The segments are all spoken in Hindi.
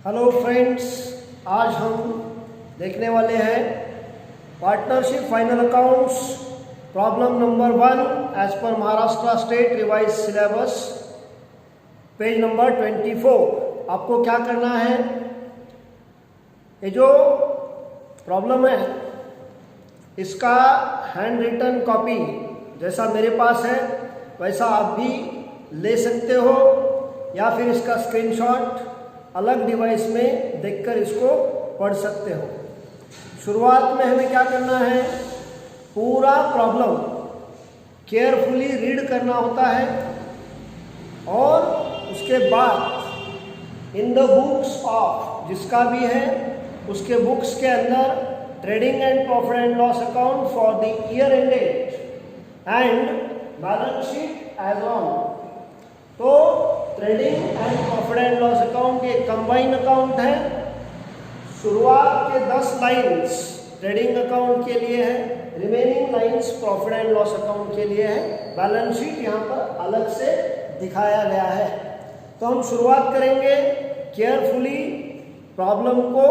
हेलो फ्रेंड्स, आज हम देखने वाले हैं partnership final accounts problem number 1 as पर Maharashtra state revise syllabus, page number 24। आपको क्या करना है, ये जो प्रॉब्लम है इसका हैंड रिटन कॉपी जैसा मेरे पास है वैसा आप भी ले सकते हो, या फिर इसका स्क्रीनशॉट अलग डिवाइस में देखकर इसको पढ़ सकते हो। शुरुआत में हमें क्या करना है, पूरा प्रॉब्लम केयरफुली रीड करना होता है और उसके बाद इन द बुक्स ऑफ जिसका भी है उसके बुक्स के अंदर trading and profit and loss account for the year ended and balance sheet as on. तो trading and profit and loss account एक कंबाइन अकाउंट है। शुरुआत के 10 लाइंस ट्रेडिंग अकाउंट के लिए है, remaining lines profit and loss account के लिए है। बैलेंस शीट यहाँ पर अलग से दिखाया गया है। तो हम शुरुआत करेंगे, केयरफुली प्रॉब्लम को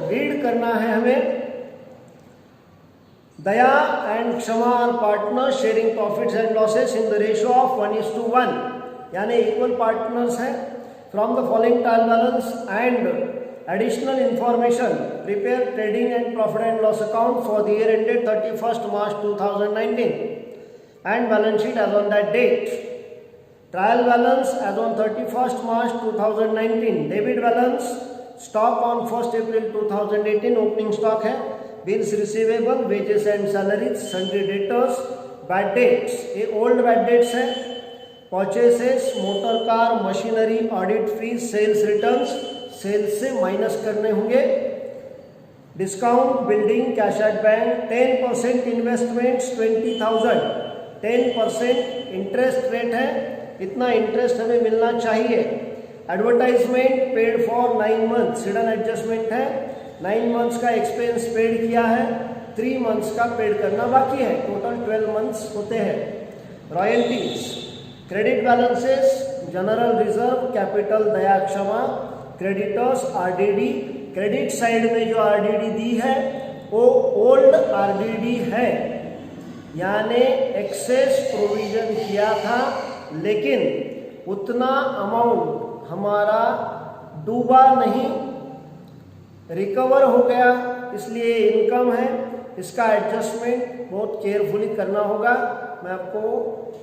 रीड करना है हमें। Daya and Kshama are partners sharing profits and losses in the ratio of 1:1, यानी इक्वल पार्टनर्स हैं। From the following trial balance and additional information prepare trading and profit and loss account for the year ended 31st March 2019 and balance sheet as on that date. Trial balance as on 31st March 2019, debit balance stock on 1st April 2018, opening stock है। Bills receivable, wages and salaries, sundry debtors, bad debts, ये ओल्ड बैड डेट्स है। Purchases, motor car, machinery, audit fees, sales returns, sales से माइनस करने होंगे। Discount, building, cash at bank, 10% investments 20,000, 10% interest rate है, इतना इंटरेस्ट हमें मिलना चाहिए। Advertisement paid for 9 months, hidden adjustment है। 9 months का एक्सपेंस पेड किया है, 3 months का पेड करना बाकी है, टोटल 12 months होते हैं। Royalties, credit balances, general reserve, capital, Daya Kshama, creditors, RDD. Credit side में जो आरडीडी दी है वो ओल्ड आरडीडी है, यानी एक्सेस प्रोविजन किया था लेकिन उतना अमाउंट हमारा डूबा नहीं, रिकवर हो गया, इसलिए इनकम है। इसका एडजस्टमेंट बहुत केयरफुली करना होगा, मैं आपको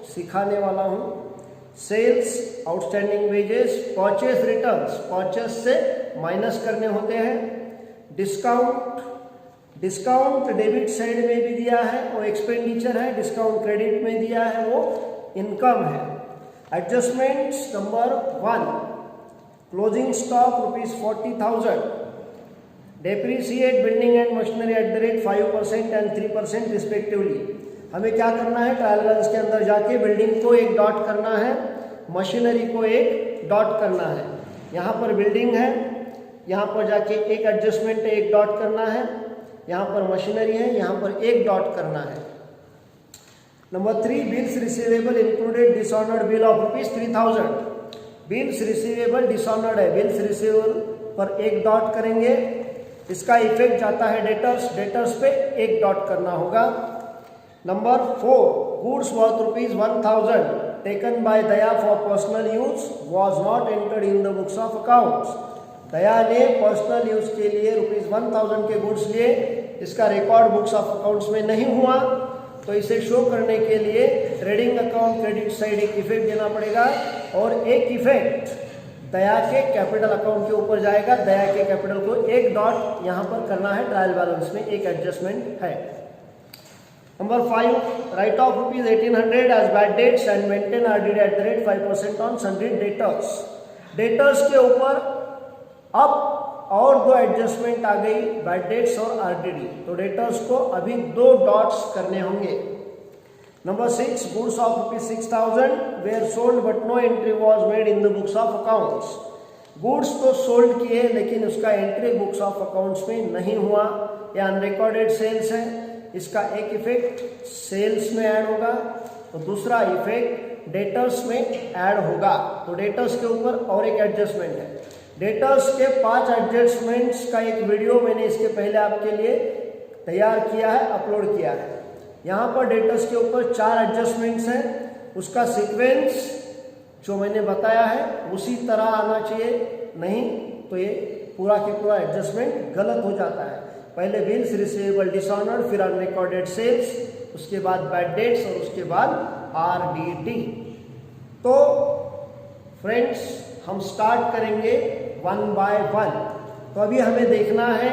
सिखाने वाला हूँ। Sales, outstanding wages, purchase returns, purchase से माइनस करने होते हैं। डिस्काउंट, डिस्काउंट डेबिट साइड में भी दिया है, वो एक्सपेंडिचर है। डिस्काउंट क्रेडिट में दिया है, वो इनकम है। Adjustments number 1, closing stock ₹40,000, depreciate building and machinery at the rate 5% and 3% respectively. हमें क्या करना है, ट्रायल बैलेंस के अंदर जाके बिल्डिंग को एक डॉट करना है, मशीनरी को एक डॉट करना है। यहाँ पर बिल्डिंग है, यहाँ पर जाके एक एडजस्टमेंट है, एक डॉट करना है। यहाँ पर मशीनरी है, यहाँ पर एक डॉट करना है। Number 3, bills receivable included dishonoured bill of ₹3,000। Bills receivable dishonoured है, बिल्स रिसीवेबल पर एक डॉट करेंगे। इसका इफेक्ट जाता है डेटर्स, डेटर्स पे एक डॉट करना होगा। Number 4, goods worth ₹1,000 taken by Daya for personal use was not entered in the books of accounts. Daya ने पर्सनल यूज के लिए ₹1,000 के गुड्स लिए, इसका रिकॉर्ड बुक्स ऑफ अकाउंट्स में नहीं हुआ, तो इसे शो करने के लिए ट्रेडिंग अकाउंट क्रेडिट साइड एक इफेक्ट देना पड़ेगा और एक इफेक्ट दया के कैपिटल अकाउंट के ऊपर जाएगा। दया के कैपिटल को एक डॉट यहाँ पर करना है, ट्रायल बैलेंस में एक एडजस्टमेंट है। Number 5, write off ₹1,800 as bad debts and maintain RDD at the rate 5% on sundry debtors. Debtors के ऊपर अब और 2 एडजस्टमेंट आ गई, बैड डेट्स और आरडीडी, तो डेटर्स को अभी 2 डॉट्स करने होंगे। Number 6, goods of ₹6,000 were sold but no entry was made in the books of accounts. Goods तो सोल्ड किए लेकिन उसका एंट्री बुक्स ऑफ अकाउंट्स में नहीं हुआ, या अनरिकॉर्डेड सेल्स है। इसका एक इफेक्ट सेल्स में ऐड होगा, तो दूसरा इफेक्ट डेटर्स में ऐड होगा। तो डेटर्स के ऊपर और एक एडजस्टमेंट है। डेटर्स के 5 एडजस्टमेंट्स का एक वीडियो मैंने इसके पहले आपके लिए तैयार किया है, अपलोड किया है। यहाँ पर डेटर्स के ऊपर 4 एडजस्टमेंट्स हैं, उसका सीक्वेंस जो मैंने बताया है उसी तरह आना चाहिए, नहीं तो ये पूरा के पूरा एडजस्टमेंट गलत हो जाता है। पहले बिल्स रिसीवेबल डिसऑनर्ड, फिर अनरिकॉर्डेड सेल्स, उसके बाद बैड डेट्स और उसके बाद RDD। तो फ्रेंड्स हम स्टार्ट करेंगे 1 बाय 1। तो अभी हमें देखना है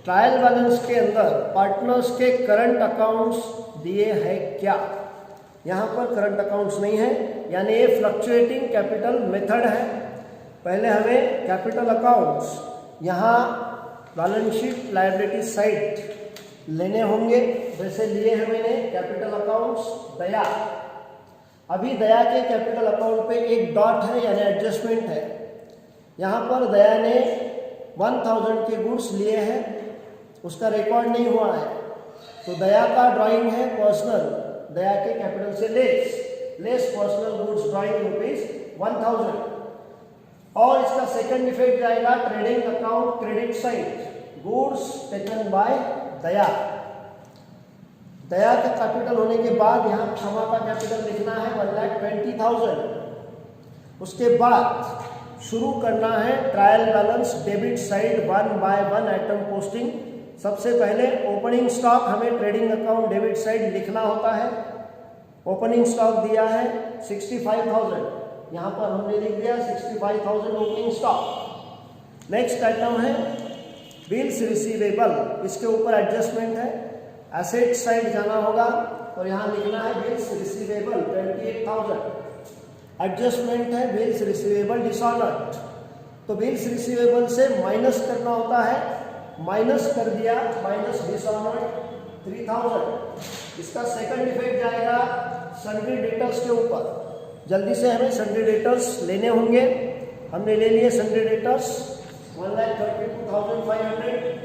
ट्रायल बैलेंस के अंदर पार्टनर्स के करंट अकाउंट्स दिए हैं क्या। यहाँ पर करंट अकाउंट्स नहीं है, यानी ये फ्लक्चुएटिंग कैपिटल मेथड है। पहले हमें कैपिटल अकाउंट्स यहाँ बैलेंस शीट लायबिलिटी साइड लेने होंगे। जैसे लिए हैं मैंने कैपिटल अकाउंट्स दया। अभी दया के कैपिटल अकाउंट पे एक डॉट है यानी एडजस्टमेंट है। यहाँ पर दया ने 1000 के गुड्स लिए हैं, उसका रिकॉर्ड नहीं हुआ है, तो दया का ड्राइंग है पर्सनल, दया के कैपिटल से लेस पर्सनल गुड्स ड्राइंग ₹1000। और इसका सेकंड इफेक्ट जाएगा trading account credit side, goods taken by Daya. Daya का कैपिटल होने के बाद यहाँ क्षमा का कैपिटल लिखना है 1,20,000। उसके बाद शुरू करना है trial balance debit side 1 by 1 item posting. सबसे पहले ओपनिंग स्टॉक हमें ट्रेडिंग अकाउंट डेबिट साइड लिखना होता है। ओपनिंग स्टॉक दिया है 65,000, यहाँ पर हमने लिख दिया 65,000 ओपनिंग स्टॉक। नेक्स्ट आइटम है बिल्स रिसीवेबल, इसके ऊपर एडजस्टमेंट है, एसेट साइड जाना होगा और यहाँ लिखना है बिल्स रिसीवेबल 28,000। एडजस्टमेंट है बिल्स रिसीवेबल डिसऑनर्ड, तो बिल्स रिसीवेबल से माइनस करना होता है, माइनस कर दिया, माइनस डिसऑनर्ड 3000। इसका सेकंड इफेक्ट जाएगा सन्ड्री डेटर्स के ऊपर। जल्दी से हमें सन्ड्री डेटर्स लेने होंगे। हमने ले लिए sundry debtors 1,32,500।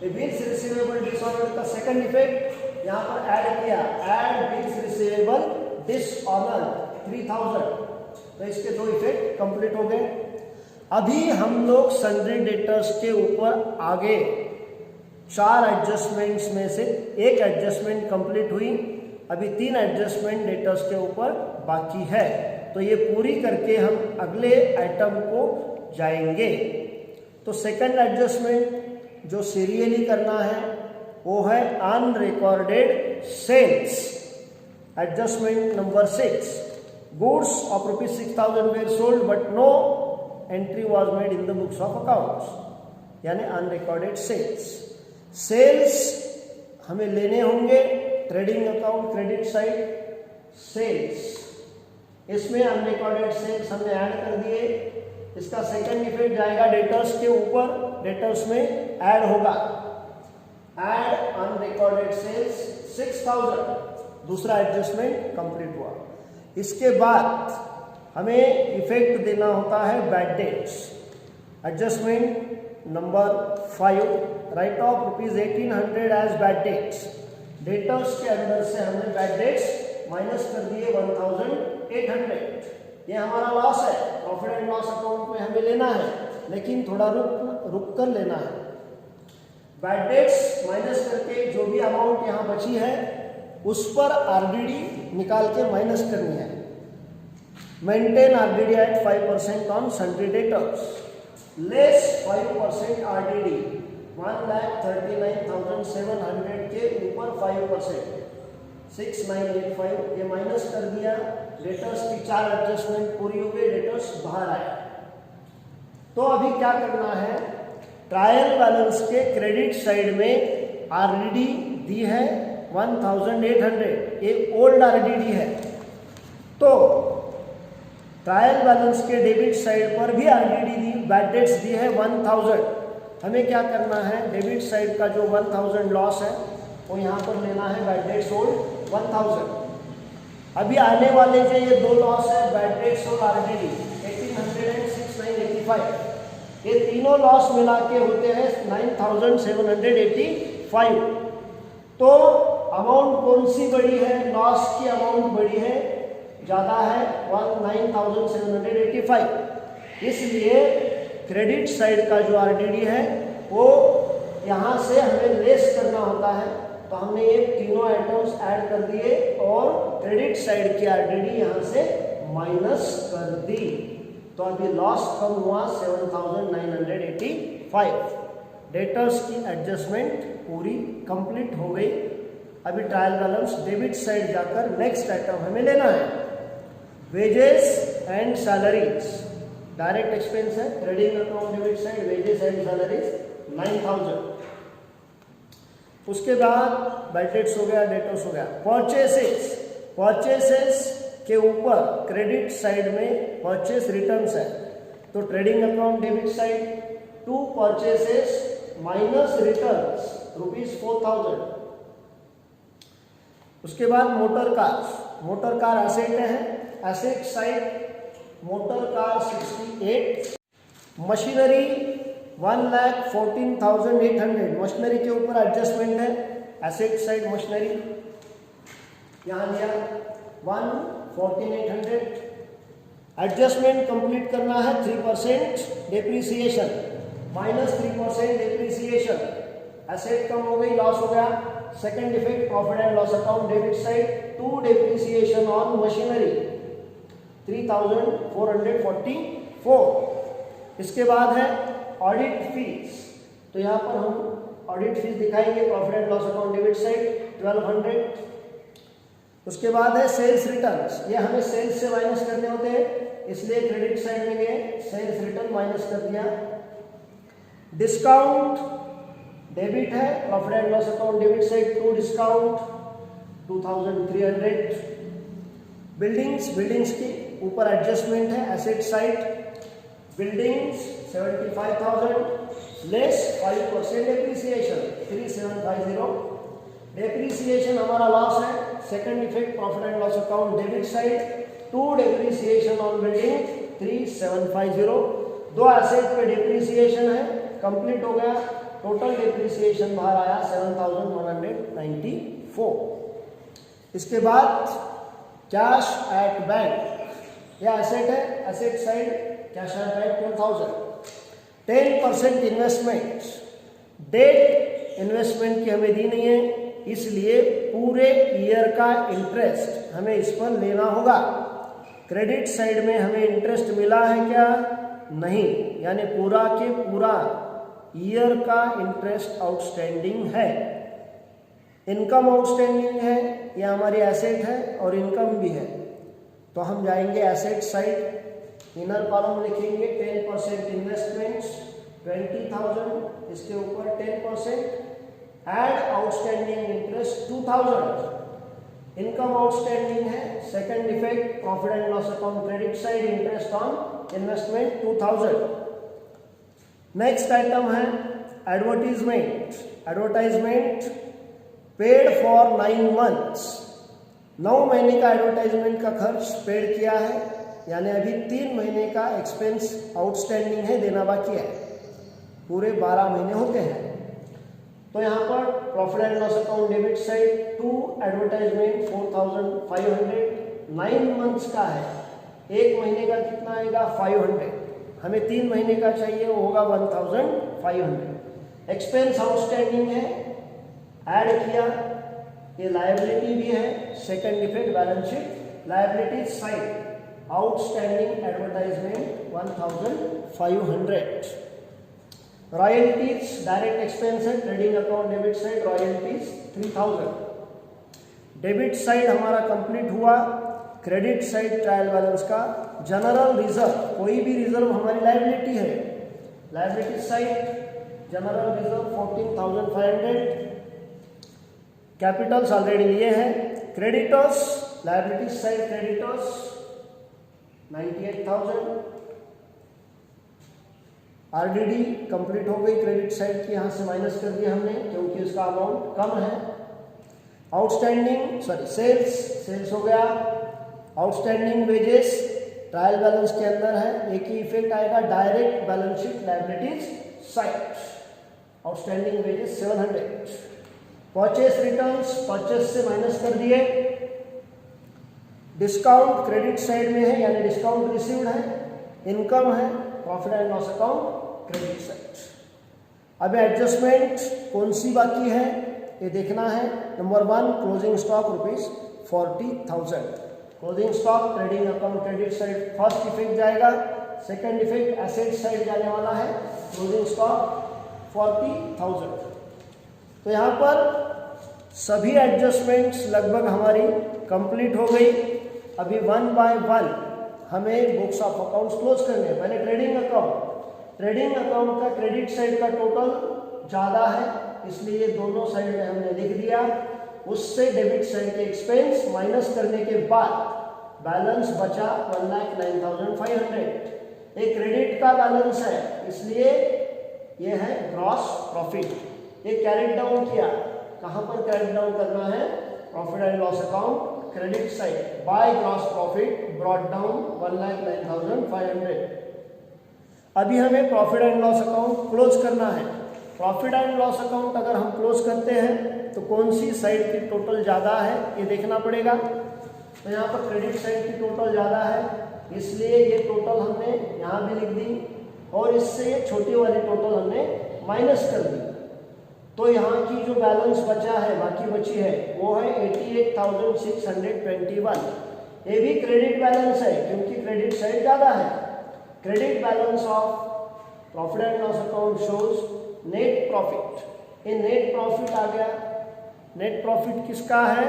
Bills receivable dishonoured का सेकंड इफेक्ट यहाँ पर ऐड किया, ऐड बिल्स रिसीवेबल डिसऑनर्ड 3000। तो इसके 2 इफेक्ट कंप्लीट हो गए। अभी हम लोग सन्ड्री डेटर्स के ऊपर आगे 4 एडजस्टमेंट्स में से एक एडजस्टमेंट कंप्लीट हुई, अभी 3 एडजस्टमेंट डेटर्स के ऊपर बाकी है। तो ये पूरी करके हम अगले आइटम को जाएंगे। तो सेकंड एडजस्टमेंट जो सीरियली करना है वो है unrecorded sales. Adjustment number 6, goods of ₹6,000 were sold but no entry was made in the books of accounts, यानी अनरिकॉर्डेड सेल्स। सेल्स हमें लेने होंगे trading account credit side sales, इसमें अनरिकॉर्डेड सेल्स हमने ऐड कर दिए। इसका सेकंड इफेक्ट जाएगा डेटर्स के ऊपर, डेटर्स में ऐड होगा, ऐड अनरिकॉर्डेड सेल्स 6000। दूसरा एडजस्टमेंट कंप्लीट हुआ। इसके बाद हमें इफेक्ट देना होता है bad debts. Adjustment number 5, write off ₹1800 as bad debts. Debtors के अंदर से हमने बैड डेट्स माइनस कर दिए 1800। ये हमारा लॉस है, प्रॉफिट एंड लॉस अकाउंट में हमें लेना है, लेकिन थोड़ा रुक कर लेना है। बैड डेट्स माइनस करके जो भी अमाउंट यहाँ बची है उस पर RDD निकाल के माइनस करनी है। Maintain RDD at 5% on sundry debtors, less 5% RDD 1,39,700 के ऊपर 5% 6985 ये माइनस कर दिया। डेटर्स की 4 एडजस्टमेंट पूरी हो गई, डेटर्स बाहर आए। तो अभी क्या करना है, ट्रायल बैलेंस के क्रेडिट साइड में RDD दी है 1800, ये ओल्ड RDD है। तो ट्रायल बैलेंस के डेबिट साइड पर भी RDD दी, बैड डेट्स दी है 1000। हमें क्या करना है, डेबिट साइड का जो 1000 लॉस है वो यहाँ पर लेना है, बैड डेट्स ओल्ड 1000। अभी आने वाले जो ये 2 लॉस है, बैड डेट्स और RDD 1800 एंड 6985, ये तीनों लॉस मिला के होते हैं 9785। तो अमाउंट कौन सी बड़ी है, लॉस की अमाउंट बड़ी है, ज़्यादा है 9785। इसलिए क्रेडिट साइड का जो आरडीडी है वो यहाँ से हमें लेस करना होता है, तो हमने ये तीनों आइटम्स ऐड कर दिए और क्रेडिट साइड की आरडीडी यहाँ से माइनस कर दी। तो अभी लॉस कम हुआ 7,985। डेटर्स की एडजस्टमेंट पूरी कंप्लीट हो गई। अभी ट्रायल बैलेंस डेबिट साइड जाकर नेक्स्ट आइटम हमें लेना है, wages and salaries. Direct expense है, trading account debit side, wages and salaries 9,000। उसके बाद बैड डेट्स हो गया, डेटर्स हो गया। परचेसेस, परचेसेस के ऊपर क्रेडिट साइड में परचेस रिटर्न्स है, तो trading account debit side to purchases minus returns ₹4,000। उसके बाद motor car, motor car asset है, asset side motor car 68, machinery 1,14,800। Machinery के ऊपर एडजस्टमेंट है, एसेट साइड मशीनरी यहाँ लिया 1,14,800। एडजस्टमेंट कंप्लीट करना है 3% डेप्रीसिएशन, -3% डेप्रीसिएशन। एसेट कम हो गई, लॉस हो गया। Second effect profit and loss account debit side to depreciation on machinery 3,444। इसके बाद है ऑडिट फीस, तो यहाँ पर हम ऑडिट फीस दिखाएंगे profit and loss account debit side 1,200। उसके बाद है सेल्स रिटर्न्स, ये हमें सेल्स से माइनस करने होते हैं, इसलिए क्रेडिट साइड में गए, सेल्स रिटर्न माइनस कर दिया। डिस्काउंट डेबिट है, profit and loss account debit side to discount 2,300। Buildings, buildings की ऊपर एडजस्टमेंट है, asset side buildings 75,000 less 5% depreciation 3,750। Depreciation हमारा लॉस है। Second effect profit and loss account debit side to depreciation on building 3,750। दो एसेट पे डेप्रीसिएशन है, कंप्लीट हो गया। टोटल डेप्रीसिएशन बाहर आया 7,194। इसके बाद कैश एट बैंक, यह एसेट है, asset side cash at bank 10,000। 10% investment, debt investment की हमें दी नहीं है, इसलिए पूरे ईयर का इंटरेस्ट हमें इस पर लेना होगा। क्रेडिट साइड में हमें इंटरेस्ट मिला है क्या? नहीं, यानी पूरा के पूरा ईयर का इंटरेस्ट आउटस्टैंडिंग है। इनकम आउटस्टैंडिंग है, यह हमारी एसेट है और इनकम भी है, तो हम जाएंगे एसेट साइड, इनर कॉलम लिखेंगे 10% इन्वेस्टमेंट 20,000, इसके ऊपर 10% add outstanding interest 2,000। Income outstanding है, second effect profit and loss account credit side interest on investment 2,000। Next item है advertisement, advertisement paid for 9 months, 9 महीने का एडवर्टाइजमेंट का खर्च पेड किया है, यानी अभी 3 महीने का एक्सपेंस आउटस्टैंडिंग है, देना बाकी है, पूरे 12 महीने होते हैं। तो यहाँ पर profit and loss account debit side to advertisement 4,500, 9 months का है, 1 महीने का कितना आएगा 500, हमें 3 महीने का चाहिए, वो होगा 1,500। एक्सपेंस आउटस्टैंडिंग है, ऐड किया, ये लायबिलिटी भी है, second effect balance sheet liability side outstanding advertisement 1,500। Royalties direct expense है, trading account debit side royalties 3,000। Debit side हमारा कंप्लीट हुआ। क्रेडिट साइड ट्रायल बैलेंस का जनरल रिजर्व, कोई भी रिजर्व हमारी लायबिलिटी है, liability side general reserve 14,500। Capitals already लिए हैं। Creditors liability side creditors 98,000। RDD complete हो गई, क्रेडिट साइड की यहाँ से माइनस कर दिया हमने क्योंकि उसका अमाउंट कम है। आउटस्टैंडिंग सेल्स हो गया। आउटस्टैंडिंग वेजेस ट्रायल बैलेंस के अंदर है, एक ही इफेक्ट आएगा direct balance sheet liabilities side. Outstanding wages 700। Purchase returns purchase से माइनस कर दिए। डिस्काउंट क्रेडिट साइड में है, यानी डिस्काउंट रिसीव्ड है, इनकम है, profit and loss account credit side. अब एडजस्टमेंट कौन सी बाकी है ये देखना है। Number 1 closing stock ₹40,000। Closing stock trading account credit side first effect जाएगा। सेकंड इफेक्ट एसेट साइड जाने वाला है। Closing stock 40,000। तो यहाँ पर सभी एडजस्टमेंट्स लगभग हमारी कंप्लीट हो गई। अभी 1 बाय 1 हमें बुक्स ऑफ अकाउंट्स क्लोज करने हैं। पहले ट्रेडिंग अकाउंट का क्रेडिट साइड का टोटल ज़्यादा है, इसलिए दोनों साइड में हमने लिख दिया। उससे डेबिट साइड के एक्सपेंस माइनस करने के बाद बैलेंस बचा 1,09,500। एक क्रेडिट का बैलेंस है, इसलिए ये है ग्रॉस प्रॉफिट। ये कैरेट डाउन किया, कहाँ पर कैरेट डाउन करना है? Profit and loss account credit side by gross profit brought down 1,09,500। अभी हमें profit and loss account close करना है। प्रॉफिट एंड लॉस अकाउंट अगर हम क्लोज करते हैं तो कौन सी साइड की टोटल ज़्यादा है ये देखना पड़ेगा। तो यहाँ पर क्रेडिट साइड की टोटल ज़्यादा है, इसलिए ये टोटल हमने यहाँ भी लिख दी और इससे ये छोटी वाली टोटल हमने माइनस कर दी। तो यहाँ की जो बैलेंस बचा है, बाकी बची है, वो है 88,621। ये भी क्रेडिट बैलेंस है क्योंकि क्रेडिट साइड ज़्यादा है। Credit balance of profit and loss account shows net profit. ये नेट प्रॉफिट आ गया। नेट प्रॉफिट किसका है?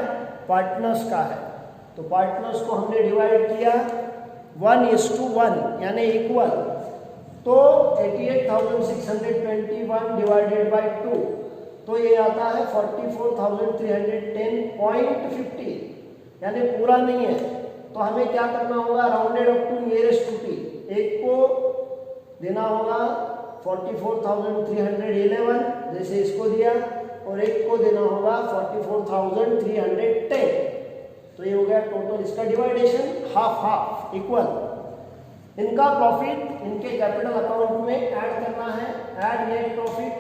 पार्टनर्स का है। तो पार्टनर्स को हमने डिवाइड किया 1:1 यानी इक्वल। तो 88,621 डिवाइडेड बाय 2, तो ये आता है 44,310.50, यानी पूरा नहीं है। तो हमें क्या करना होगा? Rounded up to nearest to T. एक को देना होगा 44,311 जैसे इसको दिया, और एक को देना होगा 44,310। तो ये हो गया टोटल। इसका डिवाइडेशन हाफ इक्वल। इनका प्रॉफिट इनके कैपिटल अकाउंट में ऐड करना है। Add net profit,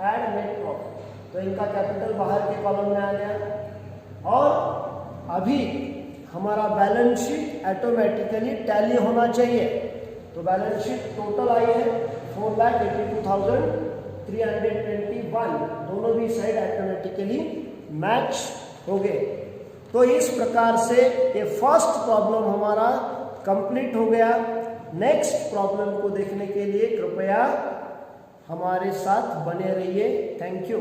add net profit. तो इनका कैपिटल बाहर के कॉलम में आ गया। और अभी हमारा बैलेंस शीट ऑटोमेटिकली टैली होना चाहिए। तो बैलेंस शीट टोटल आई है 4,82,321। दोनों भी साइड ऑटोमेटिकली मैच हो गए। तो इस प्रकार से ये फर्स्ट प्रॉब्लम हमारा कंप्लीट हो गया। नेक्स्ट प्रॉब्लम को देखने के लिए कृपया हमारे साथ बने रहिए। Thank you.